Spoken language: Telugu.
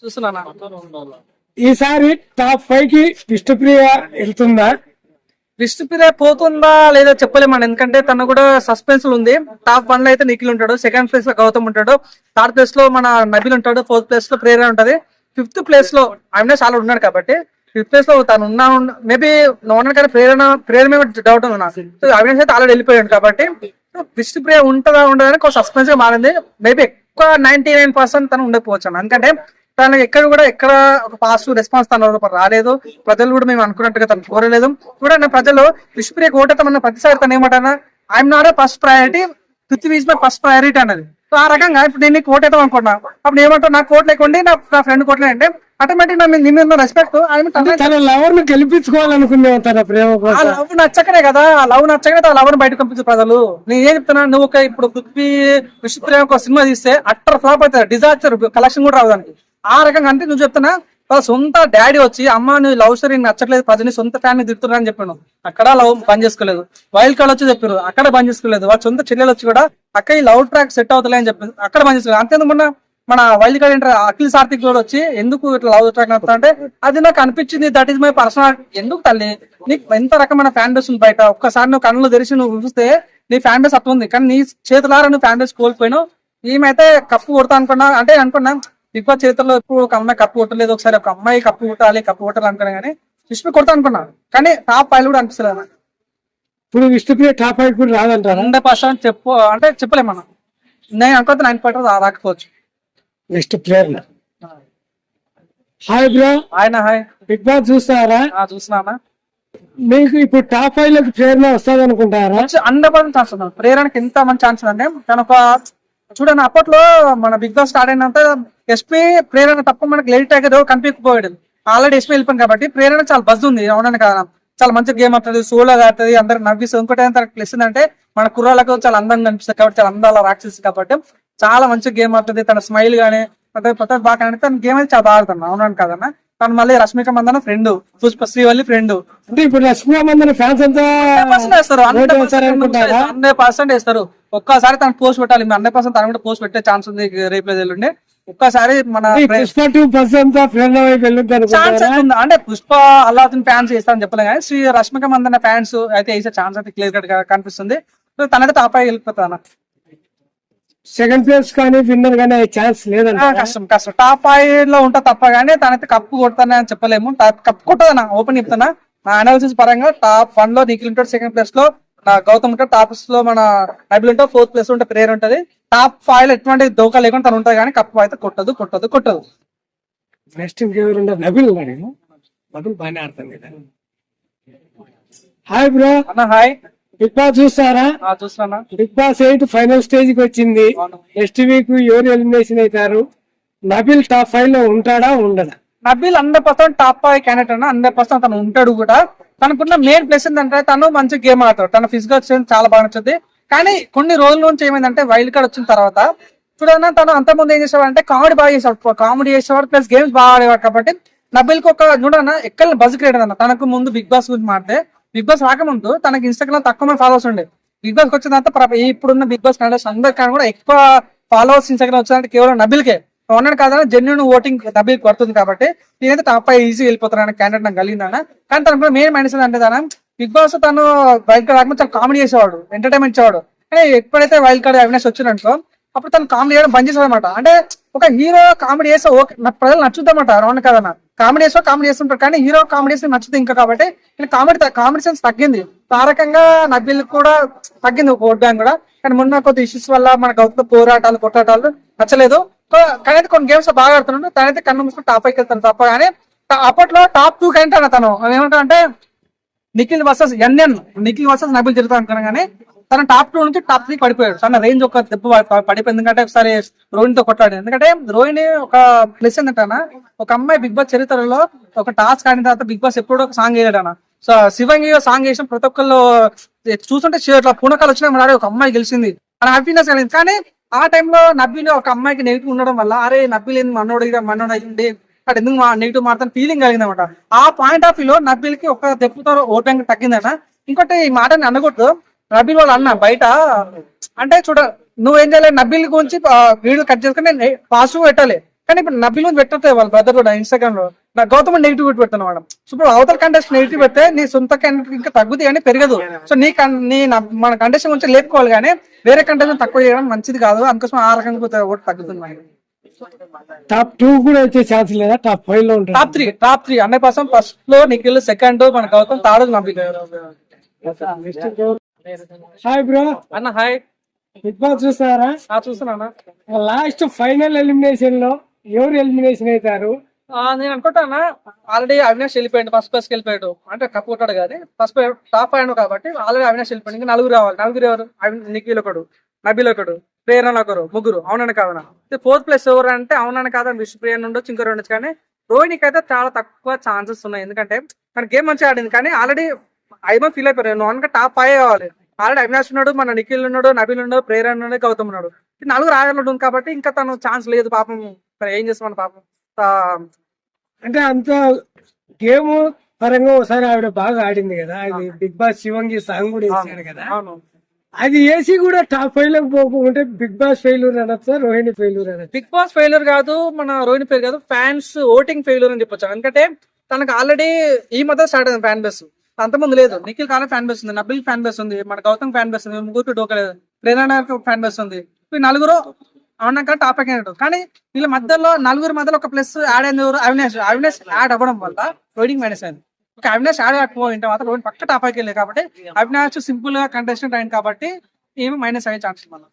చూస్తున్నానా? ఈసారి టాప్ 5 కి విష్ణుప్రియ వెళ్తుందా? విష్ణుప్రియ పోతుందా లేదా చెప్పలేమండి. ఎందుకంటే తను కూడా సస్పెన్స్ ఉంది. టాప్ 1 లో అయితే నిఖిల్ ఉంటాడు, సెకండ్ ప్లేస్ లో గౌతమ్ ఉంటాడు, థర్డ్ ప్లేస్ లో మన నబిల్ ఉంటాడు, ఫోర్త్ ప్లేస్ లో ప్రేరణ ఉంటది, ఫిఫ్త్ ప్లేస్ లో అవినాష్ చాలా ఉన్నాడు కాబట్టి ఫిఫ్త్ ప్లేస్ లో తను మేబీ ఉన్నాడు కానీ ప్రేరణ డౌట్ ఉంది నాకు. సో అవినాష్ అయితే ఆల్రెడీ వెళ్ళిపోయాడు కాబట్టి విష్ణుప్రియ ఉంటుందా ఉండదని కొంచెం సస్పెన్స్ గా మారింది. మేబీ ఎక్కువ 99% తను ఉండకపోవచ్చు అన్న. ఎందుకంటే తను ఎక్కడ ఒక పాజిటివ్ రెస్పాన్స్ తన రాలేదు. ప్రజలు కూడా మేము అనుకున్నట్టుగా తను కోరలేదు. చూడండి ప్రజలు విష్ణుప్రియ ఓటేతామన్న ప్రతిసారి తను ఏమంటారా, I'm not first priority, Prithvi is my first priority అన్నది. సో ఆ రకంగా ఇప్పుడు నేను నీకు ఓటేద్దాం అనుకున్నా, అప్పుడు ఏమంటావు నాకు కోట్ లేకుండి నా ఫ్రెండ్ కోట్లే అంటే ఆటోమేటిక్ నీ మీద రెస్పెక్ట్. తన లవర్ ను గెలిపించుకోవాలనుకునే తన ప్రేమ ఆ లవ్ నచ్చకనే కదా, ఆ లవ్ నచ్చకనే ఆ లవ్ ను బయటకు పంపించు ప్రజలు. నేను ఏం చెప్తున్నా, నువ్వు ఇప్పుడు పృథ్వీ విష్ణుప్రియ ఒక సినిమా తీస్తే అట్టర్ ఫ్లాప్ అవుతుంది, డిజాస్టర్, కలెక్షన్ కూడా రావు దానికి. ఆ రకంగా అంటే నువ్వు చెప్తున్నా వాళ్ళ సొంత డాడీ వచ్చి అమ్మ నువ్వు లవ్ స్టోరీ నచ్చట్లేదు ప్రజని సొంత ఫ్యాన్ తిడుతున్నా అని చెప్పాను, అక్కడ లవ్ బంద్ చేసుకోలేదు. వైల్డ్ కార్డ్ వచ్చి చెప్పారు, అక్కడ బంద్ చేసుకోలేదు. వాళ్ళ సొంత చెల్లెలు వచ్చి కూడా అక్క ఈ లవ్ ట్రాక్ సెట్ అవుతలే అని చెప్పి అక్కడ బంద్ చేసుకోలేదు. అంతేందుకు మన వైల్డ్ కార్డ్ ఏంటారు అఖిల్ సార్థిక్ కూడా వచ్చి ఎందుకు ఇట్లా లవ్ ట్రాక్ నడుతా అంటే అది నాకు అనిపించింది, దట్ ఈస్ మై పర్సనల్. ఎందుకు తల్లి నీకు ఎంత రకమైన ఫ్యాన్ బేస్ ఉంది బయట, ఒక్కసారి నువ్వు కళ్ళు తెరిచి నువ్వు చూస్తే నీ ఫ్యాన్ బేస్ అట్లా ఉంది, కానీ నీ చేతులారా నువ్వు ఫ్యాన్ బేస్ కోల్పోయినావు. ఈమెతే కప్పు కొడతా అనుకున్నా బిగ్ బాస్ చరిత్రలో ఎప్పుడు ఒక అమ్మాయి కప్పు కొట్టలేదు, ఒకసారి ఒక అమ్మాయి కప్పు కొట్టాలి అనుకున్నా కానీ విష్ణు కొడతా అనుకున్నా, కానీ టాప్ 5 కూడా అనిపిస్తలేదు. ఇప్పుడు విష్ణుప్రియ టాప్ 5 కూడా రాదంటారా? 100% చెప్పలేము మనం. నేను అనుకుంటే 9% రాకపోవచ్చు. Next Prerana. Hi bro. Hi. Bigg Boss చూస్తారా? చూస్తున్నానా. మీకు ఇప్పుడు టాప్ 5 లోకి ప్రేరణ వస్తుంది అనుకుంటారా? 100% ఛాన్స్ ఉంది. ప్రేరణకి ఎంత మంచి ఛాన్స్ అంటే తను ఒక చూడండి అప్పట్లో మన బిగ్ బాస్ స్టార్ట్ అయినంత ఎస్పీ ప్రేరణ తప్ప మనకి లేట్ అయ్యేది కనిపించకపోయాడు. ఆల్రెడీ ఎస్పీ వెళ్ళిపోయింది కాబట్టి ప్రేరణ చాలా బజ్ ఉంది, అవునని కదా. చాలా మంచి గేమ్ ఆడుతుంది, సోలో ఆడుతుంది, అందరికి నవ్విస్తుంది. ఇంకోటి తనకు ప్లస్ ఏంటంటే మన కుర్రాళ్ళకు చాలా అందంగా అనిపిస్తుంది కాబట్టి, చాలా అందాల రాక్షసి కాబట్టి చాలా మంచి గేమ్ ఆడుతుంది. తన స్మైల్ గానీ ప్రతి బాగా కానీ తన గేమ్ అయితే చాలా బాగా ఆడుతున్నాను, అవునని కదన్నా. తను మళ్ళీ రష్మిక మందన ఫ్రెండ్, పుష్ప శ్రీవల్లి ఫ్రెండ్. అంటే ఇప్పుడు రష్మిక మందన ఫ్యాన్స్ అంతా 100% వేస్తారు. ఒక్కసారి తను పోస్ట్ పెట్టాలి, 100% తను కూడా పోస్ట్ పెట్టే ఛాన్స్ ఉంది రేపు ఎల్లుండి. ఒక్కసారి మన పుష్ప 2% ఛాన్స్ ఉంది అంటే పుష్ప అల్లావుద్దీన్ ఫ్యాన్స్ వేస్తారని చెప్పలే కానీ శ్రీ రష్మిక మందన ఫ్యాన్స్ అయితే వేసే ఛాన్స్ అయితే క్లియర్ కట్ గా కనిపిస్తుంది. తనైతే టాప్ 5 వెళ్ళిపోతా. సెకండ్ ప్లేస్ కానీ విన్నర్ కానీ ఛాన్స్ లేదండి. కష్టం టాప్ 5 లో ఉంటా తప్ప కానీ తనైతే కప్పు కొడతానే అని చెప్పలేము. కప్పు కొట్టదన్నా ఓపెన్ చెప్తానా. నా అనాలిసిస్ పరంగా టాప్ 1 లో నిఖిల్ ఉంటాడు, సెకండ్ ప్లేస్ లో గౌతమ్ ఉంటాడు, టాప్ ప్లేస్ లో మన నబిల్ ఉంటాడు, ఫోర్త్ ప్లేస్ లో ఉంటే ప్రేరణ ఉంటది. టాప్ 5 లో ఎటువంటి దోకా లేకుండా తను ఉంటది కానీ కప్పు అయితే కొట్టదు. నెక్స్ట్ ఇంకెవరు ఉంటారు? నబిల్ బాగానే ఆడతాను కదా. Hi bro. అన్న హాయ్. బిగ్ బాస్ చూస్తారా? చూస్తున్నా. బిగ్ బాస్ 8 ఫైనల్ స్టేజ్ కి వచ్చింది. నెక్స్ట్ వీక్ ఎవరు ఎలిమినేషన్ అవుతారు? నబిల్ టాప్ 5 లో ఉంటాడా ఉండడా? నబిల్ 100% టాప్ 5 క్యాండిడేట్ అన్న, 100% తను ఉంటాడు కూడా. తనకున్న మెయిన్ ప్లేస్ ఏంటంటే తను మంచి గేమ్ ఆడతాడు, తన ఫిజికల్ స్ట్రెంత్ చాలా బాగా నచ్చుతుంది. కానీ కొన్ని రోజుల నుంచి ఏమైందంటే వైల్డ్ కార్డ్ వచ్చిన తర్వాత చూడన్నా తను అంత ముందు ఏం చేసేవాడు కామెడీ బాగా చేసేవాడు, కామెడీ చేసేవాడు ప్లస్ గేమ్స్ బాగా ఆడేవాడు. కాబట్టి నబిల్ కి ఒక చూడన్నా ఎక్కడ బజ్ క్రియేట్ అన్న. తనకు ముందు బిగ్ బాస్ గురించి మాట్లాడితే బిగ్ బాస్ రాకముందు తనకి ఇన్స్టాగ్రామ్ తక్కువ మంది ఫాలోవర్స్ ఉండే. బిగ్ బాస్ వచ్చిన తర్వాత ఇప్పుడున్న బిగ్ బాస్ కంటెస్టెంట్స్ అందరికన్నా కూడా ఎక్కువ ఫాలోవర్స్ ఇన్స్టాగ్రామ్ వచ్చిందంటే కేవలం నబిల్కే. ఉన్నాడు కాదని జెన్యున్ ఓటింగ్ నబిల్ పడుతుంది కాబట్టి నేనైతే టాప్ 5 ఈజీ వెళ్ళిపోతాను క్యాండిడేట్ నాకు కలిగిందన్న. కానీ తనకు మెయిన్ మైనస్ అంటే తన బిగ్ బాస్ తను వైల్డ్ కార్డ్ రాకముందు చాలా కామెడీ చేసేవాడు, ఎంటర్టైన్మెంట్ ఇచ్చేవాడు. కానీ ఎప్పుడైతే వైల్డ్ కార్డ్ అవినాష్ వచ్చిందనుకో అప్పుడు తను కామెడీ చేయడం బంద్ చేసాడు అనమాట. అంటే ఒక హీరో కామెడీ చేస్తే ఓకే ప్రజలు నచ్చుతామట, అవును కదన్నా. కామెడీ చేస్తుంటారు కానీ హీరో కామెడీ చేస్తే నచ్చుతుంది ఇంకా కాబట్టి కామెడీ సెన్స్ తగ్గింది. ఆ రకంగా నబిల్ కూడా తగ్గింది ఓట్ బ్యాంక్ కూడా. కానీ మొన్న కొద్ది ఇష్యూస్ వల్ల మన గౌతమ్ కొట్టాటాలు నచ్చలేదు. కానీ కొన్ని గేమ్స్ బాగా ఆడుతున్నాడు. తనైతే కన్ను మూసుకుని టాప్ 5 వెళ్తాను తప్ప. కానీ అప్పట్లో టాప్ 2 కంటే తను ఏమంటా అంటే నిఖిల్ వర్సెస్ నబిల్ జరుగుతా అనుకున్నా కానీ తన టాప్ 2 నుంచి టాప్ 3 పడిపోయాడు. తన రేంజ్ ఒక దెబ్బ పడిపోయింది. ఎందుకంటే ఒకసారి రోహిణి తో కొట్టాడు. ఎందుకంటే రోహిణి ఒక ప్లస్ ఏంటంటే ఒక అమ్మాయి బిగ్ బాస్ చరిత్రలో ఒక టాస్క్ ఆడిన తర్వాత బిగ్ బాస్ ఎప్పుడో ఒక సాంగ్ వేయలేడు. సో శివంగి సాంగ్ వేసిన ప్రతి ఒక్కళ్ళు చూస్తుంటే పూనకాలు వచ్చినా ఒక అమ్మాయి గెలిచింది అని హ్యాపీనెస్ కలిగింది. కానీ ఆ టైంలో నబిల్ ఒక అమ్మాయికి నెగిటివ్ ఉండడం వల్ల అరే నబిల్ ఏంది మనోడు అయ్యింది అక్కడ ఎందుకు నెగిటివ్ మాత్రం ఫీలింగ్ కలిగింది అనమాట. ఆ పాయింట్ ఆఫ్ వ్యూలో నబిల్ కి ఒక దెబ్బతో ఓట్ బ్యాంక్ తగ్గిందట. ఇంకోటి ఈ మాటని అనకూడదు, నబిల్ వాళ్ళు అన్న బయట అంటే నువ్వేం చేయాలి నబిల్ గురించి వీడియో కట్ చేసుకుని పాజిటివ్ పెట్టాలి. కానీ ఇప్పుడు నబిల్ మీద పెట్టతే వాళ్ళ బ్రదర్ కూడా ఇన్స్టాగ్రామ్ లో నా గౌతమ్ నెగిటివ్ పెడుతున్నాం మేడం. సో ఇప్పుడు అవతల కంటెస్ట్ నెగిటివ్ పెడితే నీ సొంత కంటెస్ట్ ఇంకా తగ్గుతుంది కానీ పెరగదు. సో మన కంటెస్ట్ గురించి లేపుకోవాలి కానీ వేరే కంటెస్ట్ తక్కువ చేయడం మంచిది కాదు. అందుకోసం ఆ రకంగా ఓటు తగ్గుతుంది మనకి. టాప్ 2 కూడా వచ్చే ఛాన్స్ లేదా? టాప్ 5 లో ఉంటారు. Top three 100%. ఫస్ట్ లో నిఖిల్, సెకండ్ మన Gautam, third Nabil. Hi bro. అన్న హాయ్. బిగ్ బాస్ చూస్తారా? చూస్తున్నా. లాస్ట్ ఫైనల్ ఎలిమినేషన్ లో ఎవరు ఎలిమినేషన్ అవుతారు? నేను అనుకుంటానా ఆల్రెడీ అవినాష్ వెళ్ళిపోయాడు, ఫస్ట్ ప్లేస్ కి వెళ్ళిపోయాడు. అంటే కప్పు కొట్టాడు కానీ ఫస్ట్ టాప్ అయ్యాడు కాబట్టి ఆల్రెడీ అవినాష్ వెళ్ళిపోయాడు. ఇంకా నలుగురు రావాలి. నలుగురు ఎవరు? నిఖిల్ ఒకడు, నబిల్ ఒకడు, ప్రేరణ ఒకరు, ముగ్గురు. అవునని కాదనా? ఫోర్త్ ప్లేస్ ఎవరు అంటే అవునని కాదని విష్ణుప్రియ ఉండొచ్చు, ఇంకొకరు ఉండొచ్చు. కానీ రోహిణికి అయితే చాలా తక్కువ ఛాన్సెస్ ఉన్నాయి. ఎందుకంటే తన గేమ్ మంచిగా ఆడింది కానీ ఆల్రెడీ 5 ఫీల్ అయిపోయారు. నువ్వు అనుక టాప్ 5 కావాలి. ఆల్రెడీ అవినాష్ ఉన్నాడు, మన నిఖిల్ ఉన్నాడు, నబిల్ ఉన్నాడు, ప్రేరణ ఉన్నాడు, గౌతమ్ ఉన్నాడు. నలుగురు ఆగలు ఉంది కాబట్టి ఇంకా తను ఛాన్స్ లేదు పాపం. ఏం చేస్తామని పాపం. అంటే అంత గేమ్ పరంగా ఒకసారి ఆవిడ బాగా ఆడింది కదా, అది బిగ్ బాస్ శివంగి సాంగ్ కూడా వేసాడు కదా, అవును. అది వేసి కూడా టాప్ 5 లోకి పోకుంటే బిగ్ బాస్ ఫెయిల్యూర్ అనొచ్చా, రోహిణి ఫెయిల్యూర్ అనొచ్చా? బిగ్ బాస్ ఫెయిల్యూర్ కాదు, మన రోహిణి ఫెయిల్ కాదు, ఫ్యాన్స్ ఓటింగ్ ఫెయిల్యూర్ అని చెప్పొచ్చు. ఎందుకంటే తనకు ఆల్రెడీ ఈ మధ్య స్టార్ట్ అయింది ఫ్యాన్ బేస్. అంతకుముందు లేదు. నిఖిల్ కాలం ఫ్యాన్ బేస్ ఉంది, నబిల్ ఫ్యాన్ బేస్ ఉంది, మన గౌతమ్ ఫ్యాన్ బేస్ ఉంది, ముగ్గురికి డోకలేదు, ప్రేరణ ఫ్యాన్ బేస్ ఉంది. ఈ నలుగురు అవునాక టాప్ అయినట్టు. కానీ వీళ్ళ మధ్యలో నలుగురు మధ్యలో ఒక ప్లస్ యాడ్ అయింది ఎవరు? అవినాష్ యాడ్ అవ్వడం వల్ల రోహిణికి మైనస్ అయింది. ఒక అవినాష్ యాడ్ కాకపోయింటే మాత్రం రోహిణి పక్క టాప్ అయిపోయింది. కాబట్టి అవినాష్ సింపుల్ గా కంటెస్టెంట్ అయింది కాబట్టి ఏమి మైనస్ అయ్యే ఛాన్స్ మళ్ళీ.